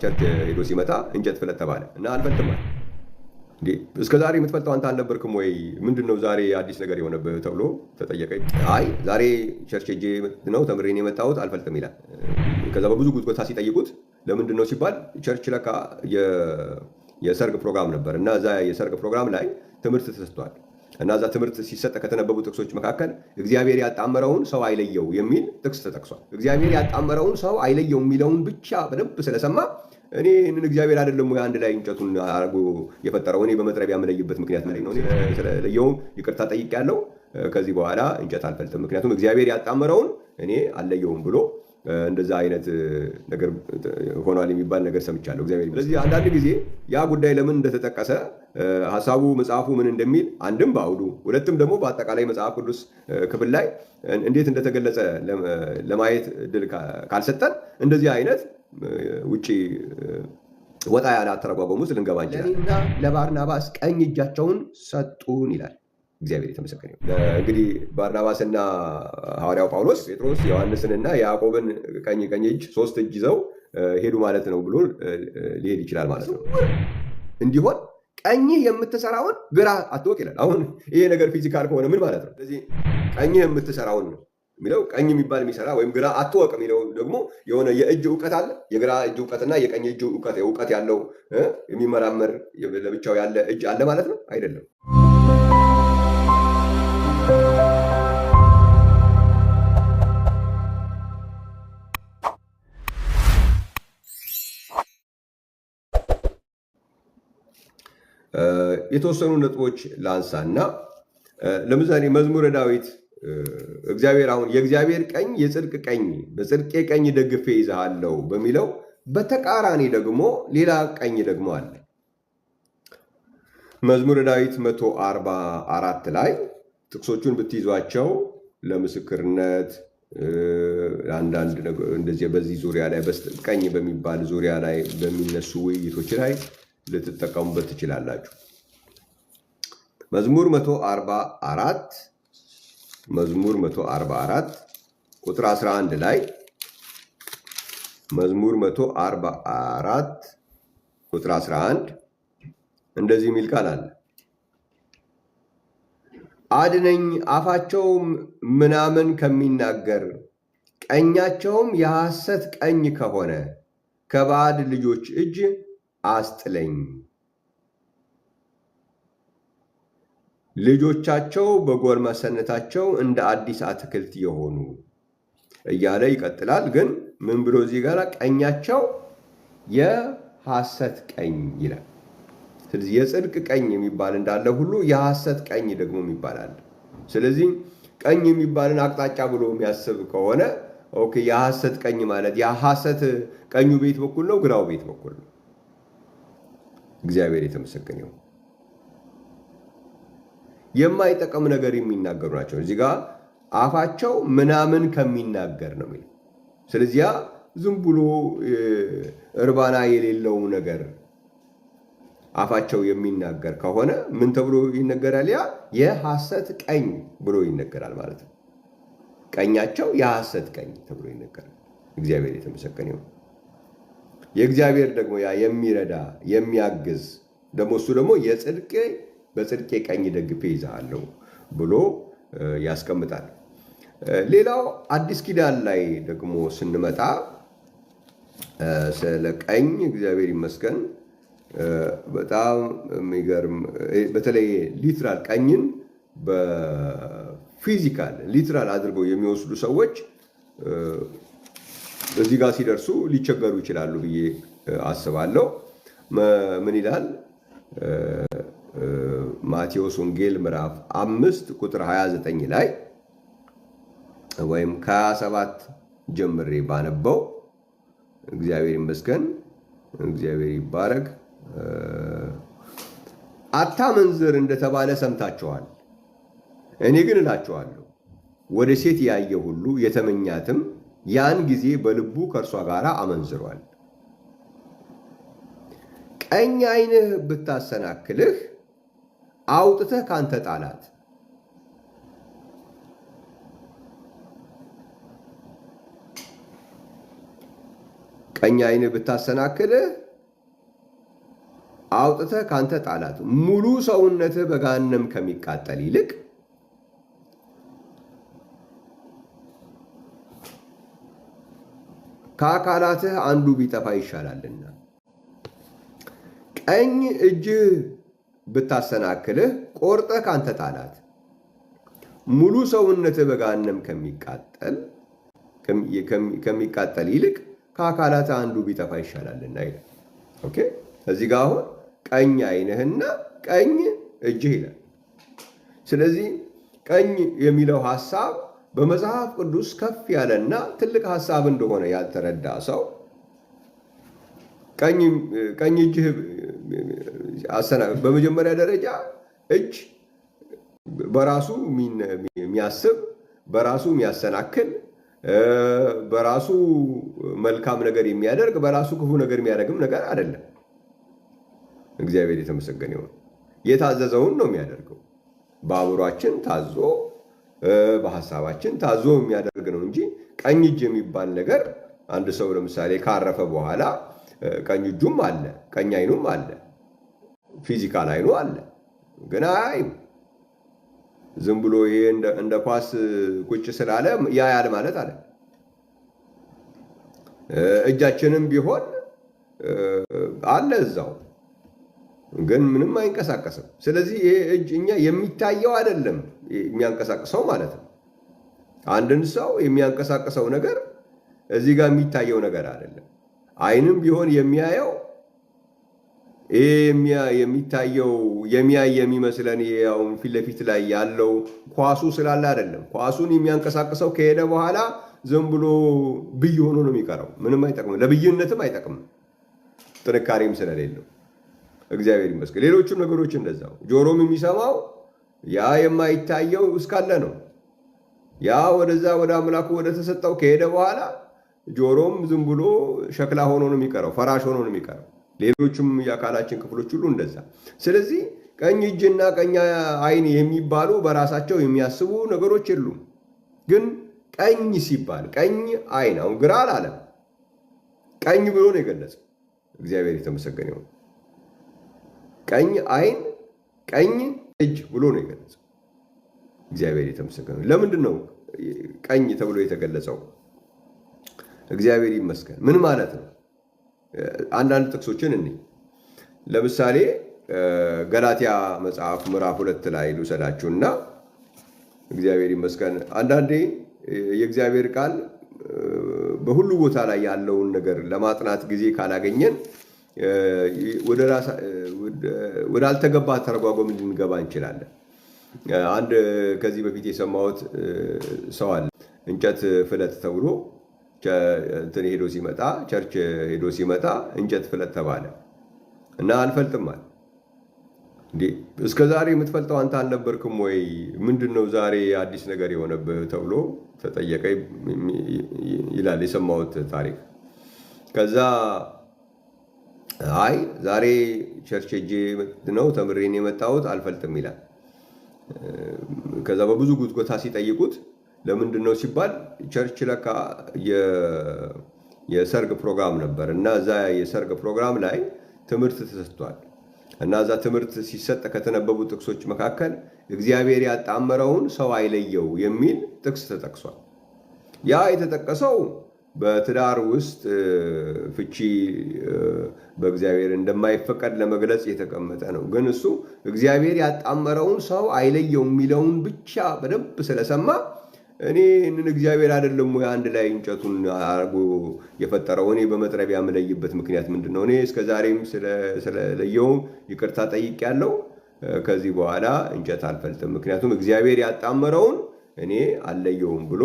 ቸርች ሄዶ ሲመጣ እንጨት ፍለጥ ተባለ እና አልፈልጥም አለ። እንዴ እስከ ዛሬ የምትፈልጠው አንተ አልነበርክም ወይ? ምንድነው ዛሬ አዲስ ነገር የሆነብህ ተብሎ ተጠየቀ። አይ ዛሬ ቸርች ሄጄ ነው ተምሬን የመጣሁት አልፈልጥም ይላል። ከዛ በብዙ ጉትጎታ ሲጠይቁት ለምንድን ነው ሲባል ቸርች ለካ የሰርግ ፕሮግራም ነበር እና እዛ የሰርግ ፕሮግራም ላይ ትምህርት ተሰጥቷል እና እዛ ትምህርት ሲሰጥ ከተነበቡ ጥቅሶች መካከል እግዚአብሔር ያጣመረውን ሰው አይለየው የሚል ጥቅስ ተጠቅሷል። እግዚአብሔር ያጣመረውን ሰው አይለየው የሚለውን ብቻ በደንብ ስለሰማ እኔ እግዚአብሔር አይደለም ወይ አንድ ላይ እንጨቱን አርጎ የፈጠረው? እኔ በመጥረቢያ የምለይበት ምክንያት ማለት ነው። ስለለየው ይቅርታ ጠይቄያለሁ። ከዚህ በኋላ እንጨት አልፈልጥም፣ ምክንያቱም እግዚአብሔር ያጣመረውን እኔ አልለየውም ብሎ እንደዛ አይነት ነገር ሆኗል የሚባል ነገር ሰምቻለሁ። እግዚአብሔር ይመስገን። ስለዚህ አንዳንድ ጊዜ ያ ጉዳይ ለምን እንደተጠቀሰ ሐሳቡ መጽሐፉ ምን እንደሚል አንድም በአውዱ ሁለትም ደግሞ በአጠቃላይ መጽሐፍ ቅዱስ ክፍል ላይ እንዴት እንደተገለጸ ለማየት እድል ካልሰጠን እንደዚህ አይነት ውጪ ወጣ ያለ አተረጓጎም ውስጥ ልንገባ እንችላለን። ለእኔና ለባርናባስ ቀኝ እጃቸውን ሰጡን ይላል። እግዚአብሔር የተመሰገነ ይሁን። እንግዲህ ባርናባስና ሐዋርያው ጳውሎስ ጴጥሮስ ዮሐንስንና ያዕቆብን ቀኝ እጅ ሶስት እጅ ይዘው ሄዱ ማለት ነው ብሎ ሊሄድ ይችላል ማለት ነው። እንዲሆን ቀኝህ የምትሰራውን ግራ አትወቅ ይላል። አሁን ይሄ ነገር ፊዚካል ከሆነ ምን ማለት ነው? ስለዚህ ቀኝህ የምትሰራውን ነው የሚለው። ቀኝ የሚባል የሚሰራ ወይም ግራ አትወቅ የሚለው ደግሞ የሆነ የእጅ እውቀት አለ። የግራ እጅ እውቀትና የቀኝ እጅ እውቀት ያለው የሚመራመር ለብቻው ያለ እጅ አለ ማለት ነው አይደለም። የተወሰኑ ነጥቦች ላንሳና ለምሳሌ መዝሙረ ዳዊት እግዚአብሔር አሁን የእግዚአብሔር ቀኝ የጽድቅ ቀኝ በጽድቄ ቀኝ ደግፌ ይዛሃለው በሚለው በተቃራኒ ደግሞ ሌላ ቀኝ ደግሞ አለ። መዝሙረ ዳዊት 144 ላይ ጥቅሶቹን ብትይዟቸው ለምስክርነት አንዳንድ እንደዚህ በዚህ ዙሪያ ላይ ቀኝ በሚባል ዙሪያ ላይ በሚነሱ ውይይቶች ላይ ልትጠቀሙበት ትችላላችሁ። መዝሙር 144 ቁጥር 11 ላይ መዝሙር 144 ቁጥር 11 እንደዚህ የሚል ቃል አለ። አድነኝ አፋቸው ምናምን ከሚናገር ቀኛቸውም የሐሰት ቀኝ ከሆነ ከባዕድ ልጆች እጅ አስጥለኝ። ልጆቻቸው በጎልማሳነታቸው እንደ አዲስ አትክልት የሆኑ እያለ ይቀጥላል። ግን ምን ብሎ እዚህ ጋር ቀኛቸው የሐሰት ቀኝ ይላል። ስለዚህ የጽድቅ ቀኝ የሚባል እንዳለ ሁሉ የሐሰት ቀኝ ደግሞ ይባላል። ስለዚህ ቀኝ የሚባልን አቅጣጫ ብሎ የሚያስብ ከሆነ ኦኬ፣ የሐሰት ቀኝ ማለት የሐሰት ቀኙ ቤት በኩል ነው፣ ግራው ቤት በኩል ነው። እግዚአብሔር የተመሰገነ ይሁን። የማይጠቅም ነገር የሚናገሩ ናቸው። እዚህ ጋር አፋቸው ምናምን ከሚናገር ነው የሚለው። ስለዚህ ዝም ብሎ እርባና የሌለው ነገር አፋቸው የሚናገር ከሆነ ምን ተብሎ ይነገራል? ያ የሐሰት ቀኝ ብሎ ይነገራል ማለት ነው። ቀኛቸው የሐሰት ቀኝ ተብሎ ይነገራል። እግዚአብሔር የተመሰገነ ይሁን። የእግዚአብሔር ደግሞ ያ የሚረዳ የሚያግዝ ደግሞ እሱ ደግሞ በጽድቄ ቀኝ ደግፌ ይዛሃለሁ ብሎ ያስቀምጣል። ሌላው አዲስ ኪዳን ላይ ደግሞ ስንመጣ ስለ ቀኝ እግዚአብሔር ይመስገን በጣም የሚገርም በተለይ ሊትራል ቀኝን በፊዚካል ሊትራል አድርገው የሚወስዱ ሰዎች እዚህ ጋር ሲደርሱ ሊቸገሩ ይችላሉ ብዬ አስባለሁ። ምን ይላል? ማቴዎስ ወንጌል ምዕራፍ 5 ቁጥር 29 ላይ ወይም ከ27 ጀምሬ ባነበው እግዚአብሔር ይመስገን፣ እግዚአብሔር ይባረክ። አታመንዝር እንደተባለ ሰምታችኋል። እኔ ግን እላችኋለሁ ወደ ሴት ያየ ሁሉ የተመኛትም ያን ጊዜ በልቡ ከእርሷ ጋር አመንዝሯል። ቀኝ ዓይንህ ብታሰናክልህ አውጥተህ ካንተ ጣላት። ቀኝ ዓይንህ ብታሰናክልህ አውጥተህ ካንተ ጣላት። ሙሉ ሰውነትህ በገሃነም ከሚቃጠል ይልቅ ከአካላትህ አንዱ ቢጠፋ ይሻላልና። ቀኝ እጅህ ብታሰናክልህ ቆርጠህ ካንተ ጣላት። ሙሉ ሰውነትህ በገሃነም ከሚቃጠል ይልቅ ከአካላትህ አንዱ ቢጠፋ ይሻላልና ይላል። ኦኬ፣ እዚህ ጋር አሁን ቀኝ ዓይንህና ቀኝ እጅህ ይላል። ስለዚህ ቀኝ የሚለው ሐሳብ በመጽሐፍ ቅዱስ ከፍ ያለና ትልቅ ሐሳብ እንደሆነ ያልተረዳ ሰው ቀኝ እጅህ በመጀመሪያ ደረጃ እጅ በራሱ የሚያስብ በራሱ የሚያሰናክል በራሱ መልካም ነገር የሚያደርግ በራሱ ክፉ ነገር የሚያደርግም ነገር አይደለም። እግዚአብሔር የተመሰገነ ይሁን። የታዘዘውን ነው የሚያደርገው። በአእምሯችን ታዞ በሐሳባችን ታዞ የሚያደርግ ነው እንጂ ቀኝ እጅ የሚባል ነገር አንድ ሰው ለምሳሌ ካረፈ በኋላ ቀኝ እጁም አለ፣ ቀኝ ዓይኑም አለ፣ ፊዚካል ዓይኑ አለ፣ ግን አያይም። ዝም ብሎ ይሄ እንደ ኳስ ቁጭ ስላለ ያያል ማለት አለ። እጃችንም ቢሆን አለ እዛው፣ ግን ምንም አይንቀሳቀስም። ስለዚህ ይሄ እጅ እኛ የሚታየው አይደለም የሚያንቀሳቅሰው ማለት ነው። አንድን ሰው የሚያንቀሳቅሰው ነገር እዚህ ጋር የሚታየው ነገር አይደለም። ዓይንም ቢሆን የሚያየው ይሄ የሚታየው የሚያይ የሚመስለን ያው ፊት ለፊት ላይ ያለው ኳሱ ስላለ አይደለም። ኳሱን የሚያንቀሳቅሰው ከሄደ በኋላ ዝም ብሎ ብይ ሆኖ ነው የሚቀረው። ምንም አይጠቅምም፣ ለብይነትም አይጠቅምም፣ ጥንካሬም ስለሌለው እግዚአብሔር ይመስገን። ሌሎቹም ነገሮች እንደዛው። ጆሮም የሚሰማው ያ የማይታየው እስካለ ነው። ያ ወደዛ ወደ አምላኩ ወደ ተሰጠው ከሄደ በኋላ ጆሮም ዝም ብሎ ሸክላ ሆኖ ነው የሚቀረው፣ ፈራሽ ሆኖ ነው የሚቀረው። ሌሎችም የአካላችን ክፍሎች ሁሉ እንደዛ። ስለዚህ ቀኝ እጅና ቀኝ ዓይን የሚባሉ በራሳቸው የሚያስቡ ነገሮች የሉም። ግን ቀኝ ሲባል ቀኝ ዓይን አሁን ግራ አላለም፣ ቀኝ ብሎ ነው የገለጸው። እግዚአብሔር የተመሰገነ ይሁን። ቀኝ ዓይን ቀኝ እጅ ብሎ ነው የገለጸው። እግዚአብሔር የተመሰገነ ይሁን። ለምንድን ነው ቀኝ ተብሎ የተገለጸው? እግዚአብሔር ይመስገን። ምን ማለት ነው? አንዳንድ ጥቅሶችን እኔ ለምሳሌ ገላትያ መጽሐፍ ምዕራፍ 2 ላይ ልውሰዳችሁና እግዚአብሔር ይመስገን አንዳንዴ የእግዚአብሔር ቃል በሁሉ ቦታ ላይ ያለውን ነገር ለማጥናት ጊዜ ካላገኘን ወዳልተገባ ተረጓጎም ልንገባ እንችላለን። አንድ ከዚህ በፊት የሰማሁት ሰው አለ። እንጨት ፍለት ተብሎ እንትን ሄዶ ሲመጣ ቸርች ሄዶ ሲመጣ እንጨት ፍለት ተባለ እና አልፈልጥም አለ። እንዴ እስከ ዛሬ የምትፈልጠው አንተ አልነበርክም ወይ? ምንድነው ዛሬ አዲስ ነገር የሆነብህ ተብሎ ተጠየቀ ይላል የሰማሁት ታሪክ። ከዛ አይ ዛሬ ቸርች ሄጄ ነው ተምሬን የመጣሁት አልፈልጥም ይላል። ከዛ በብዙ ጉትጎታ ሲጠይቁት ለምንድን ነው ሲባል ቸርች ለካ የሰርግ ፕሮግራም ነበር እና እዛ የሰርግ ፕሮግራም ላይ ትምህርት ተሰጥቷል እና እዛ ትምህርት ሲሰጥ ከተነበቡ ጥቅሶች መካከል እግዚአብሔር ያጣመረውን ሰው አይለየው የሚል ጥቅስ ተጠቅሷል። ያ የተጠቀሰው በትዳር ውስጥ ፍቺ በእግዚአብሔር እንደማይፈቀድ ለመግለጽ የተቀመጠ ነው። ግን እሱ እግዚአብሔር ያጣመረውን ሰው አይለየው የሚለውን ብቻ በደንብ ስለሰማ እኔ እግዚአብሔር አይደለም ወይ አንድ ላይ እንጨቱን አርጎ የፈጠረው? እኔ በመጥረቢያ የምለይበት ምክንያት ምንድን ነው? እኔ እስከዛሬም ስለለየው ይቅርታ ጠይቄያለሁ። ከዚህ በኋላ እንጨት አልፈልጥም፣ ምክንያቱም እግዚአብሔር ያጣመረውን እኔ አልለየውም ብሎ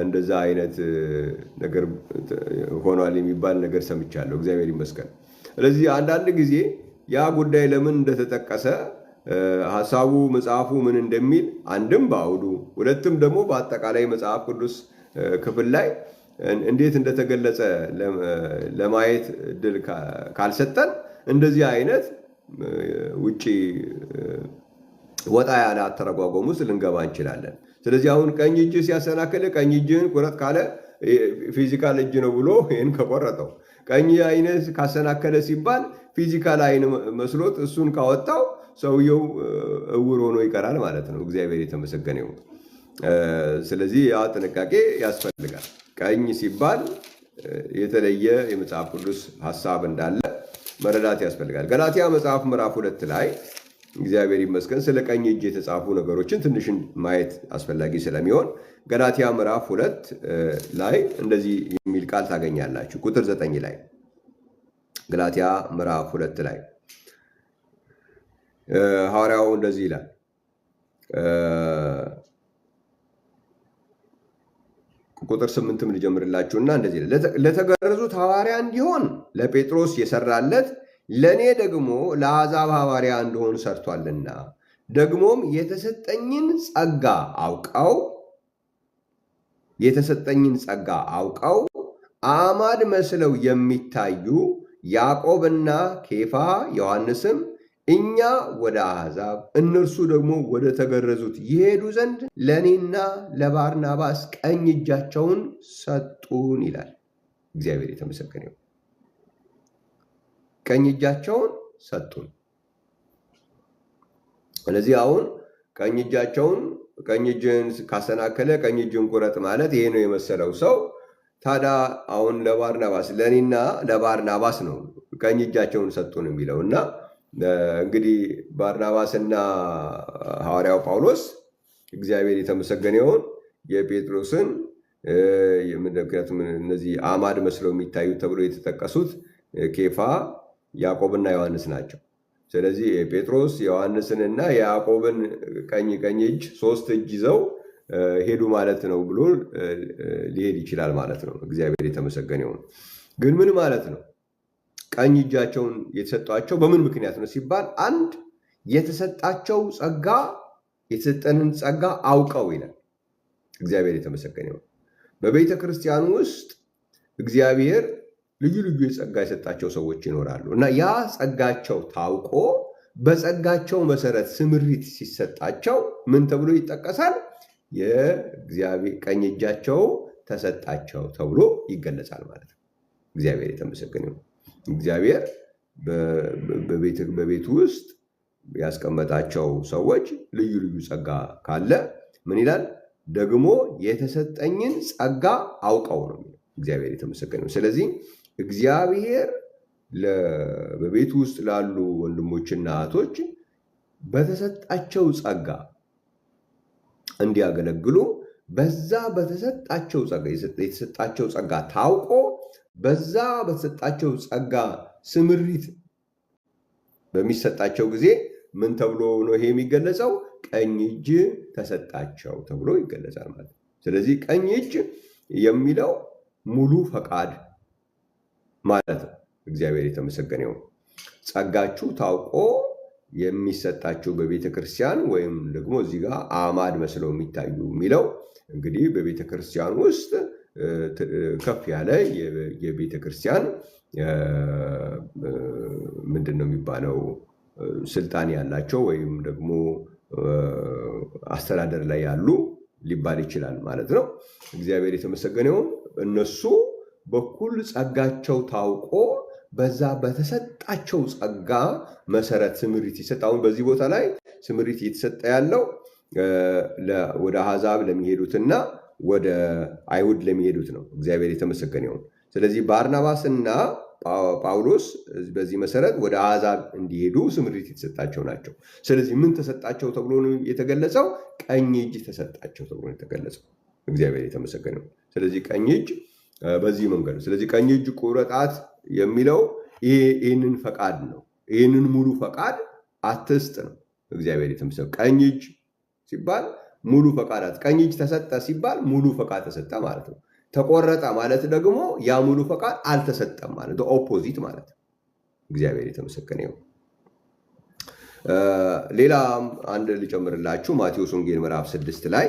እንደዛ አይነት ነገር ሆኗል የሚባል ነገር ሰምቻለሁ። እግዚአብሔር ይመስገን። ስለዚህ አንዳንድ ጊዜ ያ ጉዳይ ለምን እንደተጠቀሰ ሐሳቡ መጽሐፉ ምን እንደሚል አንድም በአውዱ ሁለትም ደግሞ በአጠቃላይ መጽሐፍ ቅዱስ ክፍል ላይ እንዴት እንደተገለጸ ለማየት እድል ካልሰጠን እንደዚህ አይነት ውጪ ወጣ ያለ አተረጓጎም ውስጥ ልንገባ እንችላለን። ስለዚህ አሁን ቀኝ እጅ ሲያሰናክል ቀኝ እጅህን ቁረጥ ካለ ፊዚካል እጅ ነው ብሎ ይህን ከቆረጠው፣ ቀኝ አይን ካሰናከለ ሲባል ፊዚካል አይን መስሎት እሱን ካወጣው ሰውየው እውር ሆኖ ይቀራል ማለት ነው። እግዚአብሔር የተመሰገነ ይሁን። ስለዚህ ያ ጥንቃቄ ያስፈልጋል። ቀኝ ሲባል የተለየ የመጽሐፍ ቅዱስ ሐሳብ እንዳለ መረዳት ያስፈልጋል። ገላትያ መጽሐፍ ምዕራፍ 2 ላይ እግዚአብሔር ይመስገን ስለ ቀኝ እጅ የተጻፉ ነገሮችን ትንሽ ማየት አስፈላጊ ስለሚሆን ገላትያ ምዕራፍ 2 ላይ እንደዚህ የሚል ቃል ታገኛላችሁ። ቁጥር 9 ላይ ገላትያ ምዕራፍ 2 ላይ ሐዋርያው እንደዚህ ይላል። ቁጥር 8 ልጀምርላችሁና እንደዚህ ይላል። ለተገረዙት ሐዋርያ እንዲሆን ለጴጥሮስ የሰራለት ለእኔ ደግሞ ለአሕዛብ ሐዋርያ እንደሆን ሰርቷልና፣ ደግሞም የተሰጠኝን ጸጋ አውቀው አዕማድ መስለው የሚታዩ ያዕቆብና ኬፋ ዮሐንስም እኛ ወደ አሕዛብ እነርሱ ደግሞ ወደ ተገረዙት ይሄዱ ዘንድ ለእኔና ለባርናባስ ቀኝ እጃቸውን ሰጡን ይላል። እግዚአብሔር የተመሰገነ ይሁን። ቀኝ እጃቸውን ሰጡን። ስለዚህ አሁን ቀኝ እጅን ካሰናከለ ቀኝ እጅን ቁረጥ ማለት ይሄ ነው የመሰለው ሰው ታዲያ አሁን ለባርናባስ ለእኔና ለባርናባስ ነው ቀኝ እጃቸውን ሰጡን የሚለው እና እንግዲህ ባርናባስና ሐዋርያው ጳውሎስ እግዚአብሔር የተመሰገነ ይሁን የጴጥሮስን ምክንያቱም እነዚህ አዕማድ መስለው የሚታዩት ተብሎ የተጠቀሱት ኬፋ ያዕቆብና ዮሐንስ ናቸው። ስለዚህ ጴጥሮስ ዮሐንስንና የያዕቆብን ቀኝ እጅ 3 እጅ ይዘው ሄዱ ማለት ነው ብሎ ሊሄድ ይችላል ማለት ነው። እግዚአብሔር የተመሰገነ ይሁን። ግን ምን ማለት ነው? ቀኝ እጃቸውን የተሰጧቸው በምን ምክንያት ነው ሲባል፣ አንድ የተሰጠንን ጸጋ አውቀው ይላል። እግዚአብሔር የተመሰገነ ይሁን። በቤተ ክርስቲያን ውስጥ እግዚአብሔር ልዩ ልዩ የጸጋ የሰጣቸው ሰዎች ይኖራሉ እና ያ ጸጋቸው ታውቆ በጸጋቸው መሰረት ስምሪት ሲሰጣቸው ምን ተብሎ ይጠቀሳል? የእግዚአብሔር ቀኝ እጃቸው ተሰጣቸው ተብሎ ይገለጻል ማለት ነው። እግዚአብሔር የተመሰገነ ይሁን። እግዚአብሔር በቤቱ ውስጥ ያስቀመጣቸው ሰዎች ልዩ ልዩ ጸጋ ካለ ምን ይላል? ደግሞ የተሰጠኝን ጸጋ አውቀው ነው የሚለው። እግዚአብሔር የተመሰገነ ይሁን። ስለዚህ እግዚአብሔር በቤቱ ውስጥ ላሉ ወንድሞችና እህቶች በተሰጣቸው ጸጋ እንዲያገለግሉ በዛ የተሰጣቸው ጸጋ ታውቆ በዛ በተሰጣቸው ጸጋ ስምሪት በሚሰጣቸው ጊዜ ምን ተብሎ ነው ይሄ የሚገለጸው? ቀኝ እጅ ተሰጣቸው ተብሎ ይገለጻል ማለት ነው። ስለዚህ ቀኝ እጅ የሚለው ሙሉ ፈቃድ ማለት ነው። እግዚአብሔር የተመሰገነ ይሁን። ጸጋችሁ ታውቆ የሚሰጣችሁ በቤተ ክርስቲያን ወይም ደግሞ እዚህ ጋር አዕማድ መስለው የሚታዩ የሚለው እንግዲህ በቤተ ክርስቲያን ውስጥ ከፍ ያለ የቤተ ክርስቲያን ምንድን ነው የሚባለው ስልጣን ያላቸው ወይም ደግሞ አስተዳደር ላይ ያሉ ሊባል ይችላል ማለት ነው። እግዚአብሔር የተመሰገነ ይሁን። እነሱ በኩል ጸጋቸው ታውቆ በዛ በተሰጣቸው ጸጋ መሰረት ስምሪት ይሰጥ። አሁን በዚህ ቦታ ላይ ስምሪት እየተሰጠ ያለው ወደ አሕዛብ ለሚሄዱትና ወደ አይሁድ ለሚሄዱት ነው። እግዚአብሔር የተመሰገነ ይሁን። ስለዚህ ባርናባስና ጳውሎስ በዚህ መሰረት ወደ አሕዛብ እንዲሄዱ ስምሪት የተሰጣቸው ናቸው። ስለዚህ ምን ተሰጣቸው ተብሎ ነው የተገለጸው? ቀኝ እጅ ተሰጣቸው ተብሎ ነው የተገለጸው። እግዚአብሔር የተመሰገነ ይሁን። ስለዚህ ቀኝ እጅ በዚህ መንገድ ነው። ስለዚህ ቀኝ እጅ ቁረጣት የሚለው ይህንን ፈቃድ ነው። ይህንን ሙሉ ፈቃድ አትስጥ ነው። እግዚአብሔር የተመሰገነ። ቀኝ እጅ ሲባል ሙሉ ፈቃዳት፣ ቀኝ እጅ ተሰጠ ሲባል ሙሉ ፈቃድ ተሰጠ ማለት ነው። ተቆረጠ ማለት ደግሞ ያ ሙሉ ፈቃድ አልተሰጠም ማለት ነው። ኦፖዚት ማለት ነው። እግዚአብሔር የተመሰገነ ይሁን። ሌላ አንድ ልጨምርላችሁ። ማቴዎስ ወንጌል ምዕራፍ 6 ላይ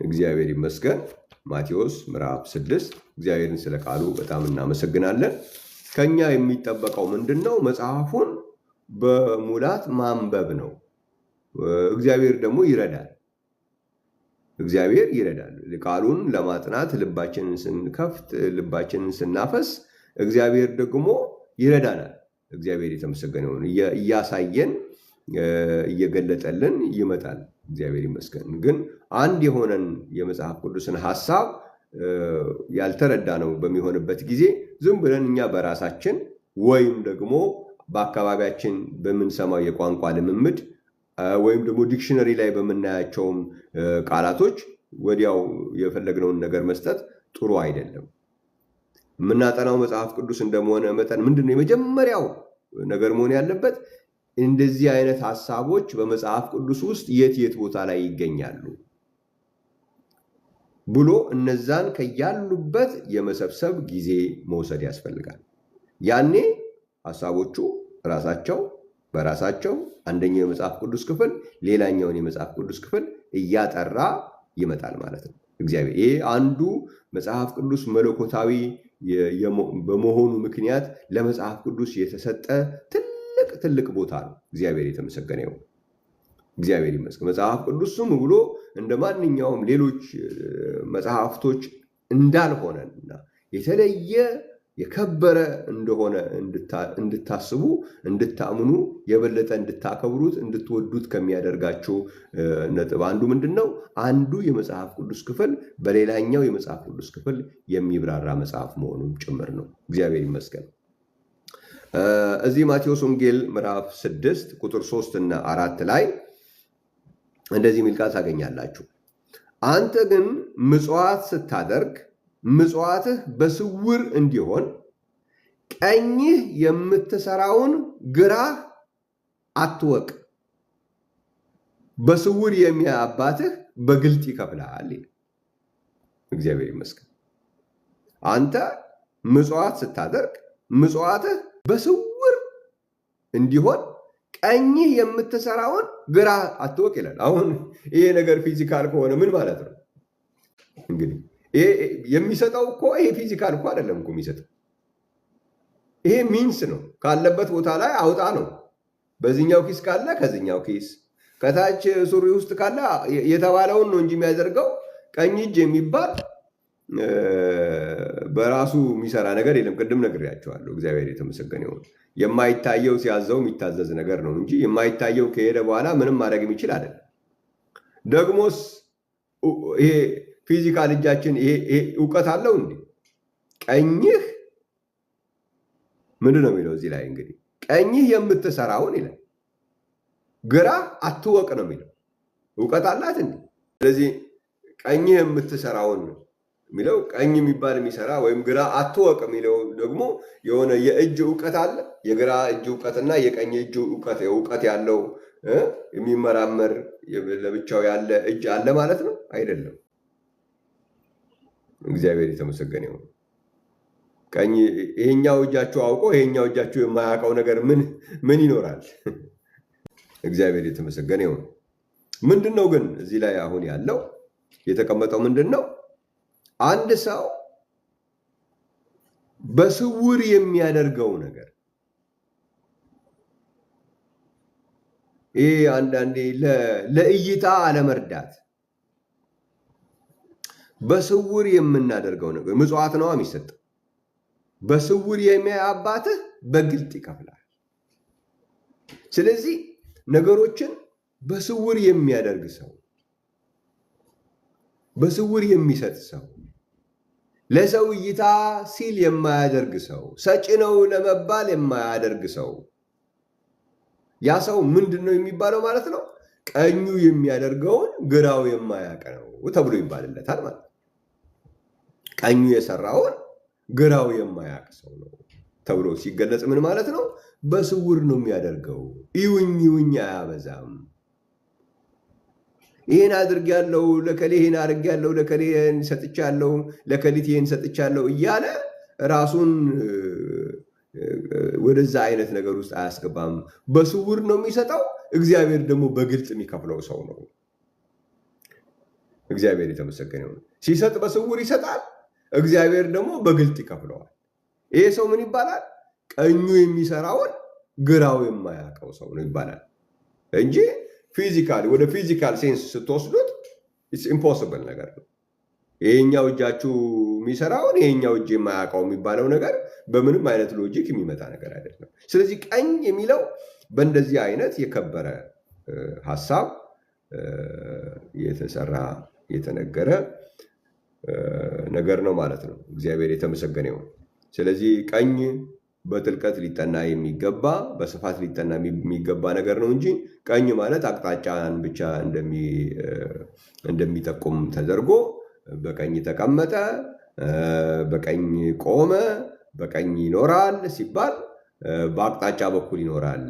እግዚአብሔር ይመስገን። ማቴዎስ ምዕራፍ 6 እግዚአብሔርን ስለ ቃሉ በጣም እናመሰግናለን። ከኛ የሚጠበቀው ምንድን ነው? መጽሐፉን በሙላት ማንበብ ነው። እግዚአብሔር ደግሞ ይረዳል። እግዚአብሔር ይረዳል። ቃሉን ለማጥናት ልባችንን ስንከፍት፣ ልባችንን ስናፈስ እግዚአብሔር ደግሞ ይረዳናል። እግዚአብሔር የተመሰገነ ይሁን። እያሳየን እየገለጠልን ይመጣል። እግዚአብሔር ይመስገን። ግን አንድ የሆነን የመጽሐፍ ቅዱስን ሐሳብ ያልተረዳ ነው በሚሆንበት ጊዜ ዝም ብለን እኛ በራሳችን ወይም ደግሞ በአካባቢያችን በምንሰማው የቋንቋ ልምምድ ወይም ደግሞ ዲክሽነሪ ላይ በምናያቸውም ቃላቶች ወዲያው የፈለግነውን ነገር መስጠት ጥሩ አይደለም። የምናጠናው መጽሐፍ ቅዱስ እንደመሆነ መጠን ምንድነው የመጀመሪያው ነገር መሆን ያለበት? እንደዚህ አይነት ሐሳቦች በመጽሐፍ ቅዱስ ውስጥ የት ቦታ ላይ ይገኛሉ ብሎ እነዛን ከያሉበት የመሰብሰብ ጊዜ መውሰድ ያስፈልጋል። ያኔ ሐሳቦቹ በራሳቸው አንደኛው የመጽሐፍ ቅዱስ ክፍል ሌላኛውን የመጽሐፍ ቅዱስ ክፍል እያጠራ ይመጣል ማለት ነው። እግዚአብሔር ይሄ አንዱ መጽሐፍ ቅዱስ መለኮታዊ በመሆኑ ምክንያት ለመጽሐፍ ቅዱስ የተሰጠ ትልቅ ቦታ ነው። እግዚአብሔር የተመሰገነ ይሁን። እግዚአብሔር ይመስገን። መጽሐፍ ቅዱስ ዝም ብሎ እንደ ማንኛውም ሌሎች መጽሐፍቶች እንዳልሆነና የተለየ የከበረ እንደሆነ እንድታስቡ፣ እንድታምኑ፣ የበለጠ እንድታከብሩት፣ እንድትወዱት ከሚያደርጋቸው ነጥብ አንዱ ምንድን ነው? አንዱ የመጽሐፍ ቅዱስ ክፍል በሌላኛው የመጽሐፍ ቅዱስ ክፍል የሚብራራ መጽሐፍ መሆኑም ጭምር ነው። እግዚአብሔር ይመስገን። እዚህ ማቴዎስ ወንጌል ምዕራፍ 6 ቁጥር 3 እና 4 ላይ እንደዚህ የሚል ቃል ታገኛላችሁ። አንተ ግን ምጽዋት ስታደርግ ምጽዋትህ በስውር እንዲሆን ቀኝህ የምትሰራውን ግራህ አትወቅ፣ በስውር የሚያይ አባትህ በግልጥ ይከፍልሃል። እግዚአብሔር ይመስገን። አንተ ምጽዋት ስታደርግ ምጽዋትህ በስውር እንዲሆን ቀኝህ የምትሰራውን ግራህ አትወቅ ይላል። አሁን ይሄ ነገር ፊዚካል ከሆነ ምን ማለት ነው? እንግዲህ የሚሰጠው እኮ ይሄ ፊዚካል እኮ አይደለም እኮ የሚሰጠው፣ ይሄ ሚንስ ነው። ካለበት ቦታ ላይ አውጣ ነው። በዚህኛው ኪስ ካለ ከዚህኛው ኪስ፣ ከታች ሱሪ ውስጥ ካለ የተባለውን ነው እንጂ የሚያደርገው ቀኝ እጅ የሚባል በራሱ የሚሰራ ነገር የለም። ቅድም ነግሬያቸዋለሁ። እግዚአብሔር የተመሰገነ ይሁን። የማይታየው ሲያዘው የሚታዘዝ ነገር ነው እንጂ የማይታየው ከሄደ በኋላ ምንም ማድረግ የሚችል አይደለም። ደግሞስ ይሄ ፊዚካል እጃችን ይሄ እውቀት አለው እንዴ? ቀኝህ ምንድን ነው የሚለው እዚህ ላይ? እንግዲህ ቀኝህ የምትሰራውን ይላል፣ ግራ አትወቅ ነው የሚለው። እውቀት አላት እንዴ? ስለዚህ ቀኝህ የምትሰራውን ነው የሚለው። ቀኝ የሚባል የሚሰራ ወይም ግራ አትወቅ የሚለው ደግሞ የሆነ የእጅ እውቀት አለ። የግራ እጅ እውቀትና የቀኝ እጅ እውቀት ያለው የሚመራመር ለብቻው ያለ እጅ አለ ማለት ነው? አይደለም። እግዚአብሔር የተመሰገነ ይሁን። ቀኝ ይሄኛው እጃችሁ አውቆ ይሄኛው እጃችሁ የማያውቀው ነገር ምን ይኖራል? እግዚአብሔር የተመሰገነ ይሁን። ምንድን ነው ግን እዚህ ላይ አሁን ያለው የተቀመጠው ምንድን ነው? አንድ ሰው በስውር የሚያደርገው ነገር ይሄ አንዳንዴ ለእይታ አለመርዳት፣ በስውር የምናደርገው ነገር ምጽዋት ነው የሚሰጠው። በስውር የሚያይ አባትህ በግልጥ ይከፍላል። ስለዚህ ነገሮችን በስውር የሚያደርግ ሰው፣ በስውር የሚሰጥ ሰው፣ ለሰው እይታ ሲል የማያደርግ ሰው፣ ሰጪ ነው ለመባል የማያደርግ ሰው፣ ያ ሰው ምንድን ነው የሚባለው ማለት ነው? ቀኙ የሚያደርገውን ግራው የማያውቅ ነው ተብሎ ይባልለታል ማለት ነው። ቀኙ የሰራውን ግራው የማያውቅ ሰው ነው ተብሎ ሲገለጽ ምን ማለት ነው? በስውር ነው የሚያደርገው። ይውኝ አያበዛም። ይሄን አድርጌያለሁ፣ ለከሌ ይሄን አድርጌያለሁ፣ ለከሌ ይሄን ሰጥቻለሁ፣ ለከሊት ይሄን ሰጥቻለሁ እያለ ራሱን ወደዛ አይነት ነገር ውስጥ አያስገባም። በስውር ነው የሚሰጠው። እግዚአብሔር ደግሞ በግልጽ የሚከፍለው ሰው ነው። እግዚአብሔር የተመሰገነ ነው። ሲሰጥ በስውር ይሰጣል፣ እግዚአብሔር ደግሞ በግልጥ ይከፍለዋል። ይሄ ሰው ምን ይባላል? ቀኙ የሚሰራውን ግራው የማያውቀው ሰው ነው ይባላል እንጂ ፊዚካሊ ወደ ፊዚካል ሴንስ ስትወስዱት ኢምፖሲብል ነገር ነው። ይሄኛው እጃችሁ የሚሰራውን ይሄኛው እጅ የማያውቀው የሚባለው ነገር በምንም አይነት ሎጂክ የሚመጣ ነገር አይደለም። ስለዚህ ቀኝ የሚለው በእንደዚህ አይነት የከበረ ሀሳብ የተሰራ የተነገረ ነገር ነው ማለት ነው። እግዚአብሔር የተመሰገነ ይሁን። ስለዚህ ቀኝ በጥልቀት ሊጠና የሚገባ በስፋት ሊጠና የሚገባ ነገር ነው እንጂ ቀኝ ማለት አቅጣጫን ብቻ እንደሚጠቁም ተደርጎ በቀኝ ተቀመጠ፣ በቀኝ ቆመ፣ በቀኝ ይኖራል ሲባል በአቅጣጫ በኩል ይኖራል፣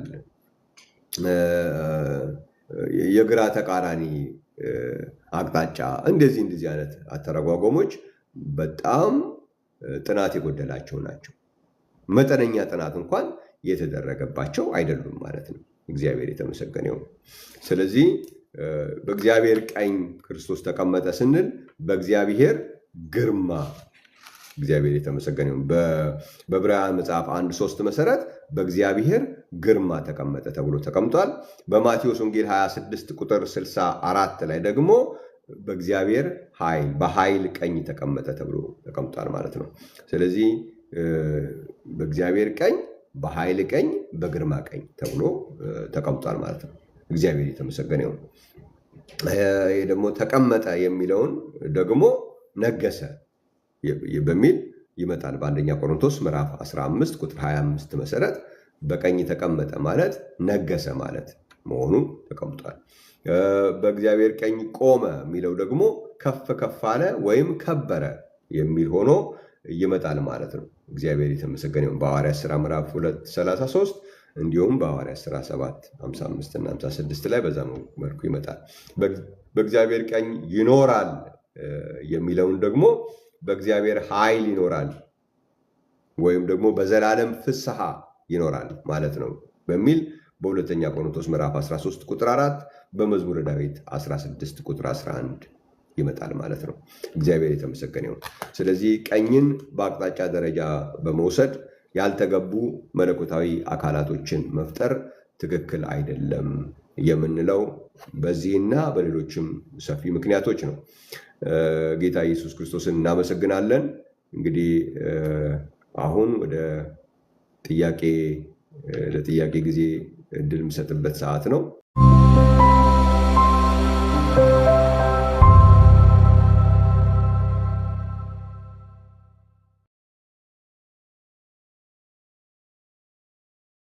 የግራ ተቃራኒ አቅጣጫ፣ እንደዚህ አይነት አተረጓጎሞች በጣም ጥናት የጎደላቸው ናቸው። መጠነኛ ጥናት እንኳን የተደረገባቸው አይደሉም ማለት ነው። እግዚአብሔር የተመሰገነ ይሁን። ስለዚህ በእግዚአብሔር ቀኝ ክርስቶስ ተቀመጠ ስንል በእግዚአብሔር ግርማ፣ እግዚአብሔር የተመሰገነ ይሁን። በዕብራውያን መጽሐፍ 1:3 መሰረት በእግዚአብሔር ግርማ ተቀመጠ ተብሎ ተቀምጧል። በማቴዎስ ወንጌል 26 ቁጥር 64 ላይ ደግሞ በእግዚአብሔር ኃይል በኃይል ቀኝ ተቀመጠ ተብሎ ተቀምጧል ማለት ነው። ስለዚህ በእግዚአብሔር ቀኝ፣ በኃይል ቀኝ፣ በግርማ ቀኝ ተብሎ ተቀምጧል ማለት ነው። እግዚአብሔር የተመሰገነ ይሁን። ይህ ደግሞ ተቀመጠ የሚለውን ደግሞ ነገሰ በሚል ይመጣል። በአንደኛ ቆሮንቶስ ምዕራፍ 15 ቁጥር 25 መሰረት በቀኝ ተቀመጠ ማለት ነገሰ ማለት መሆኑ ተቀምጧል። በእግዚአብሔር ቀኝ ቆመ የሚለው ደግሞ ከፍ ከፍ አለ ወይም ከበረ የሚል ሆኖ ይመጣል ማለት ነው። እግዚአብሔር የተመሰገነ ይሁን። በሐዋርያት ሥራ ምዕራፍ 2:33 እንዲሁም በሐዋርያት ሥራ 7:55 እና 56 ላይ በዛ መልኩ ይመጣል። በእግዚአብሔር ቀኝ ይኖራል የሚለውን ደግሞ በእግዚአብሔር ኃይል ይኖራል ወይም ደግሞ በዘላለም ፍስሐ ይኖራል ማለት ነው በሚል በሁለተኛ ቆሮንቶስ ምዕራፍ 13 ቁጥር 4 በመዝሙረ ዳዊት 16 ቁጥር 11 ይመጣል ማለት ነው። እግዚአብሔር የተመሰገነ ይሁን። ስለዚህ ቀኝን በአቅጣጫ ደረጃ በመውሰድ ያልተገቡ መለኮታዊ አካላቶችን መፍጠር ትክክል አይደለም የምንለው በዚህና በሌሎችም ሰፊ ምክንያቶች ነው። ጌታ ኢየሱስ ክርስቶስን እናመሰግናለን። እንግዲህ አሁን ወደ ለጥያቄ ጊዜ እድል የምሰጥበት ሰዓት ነው።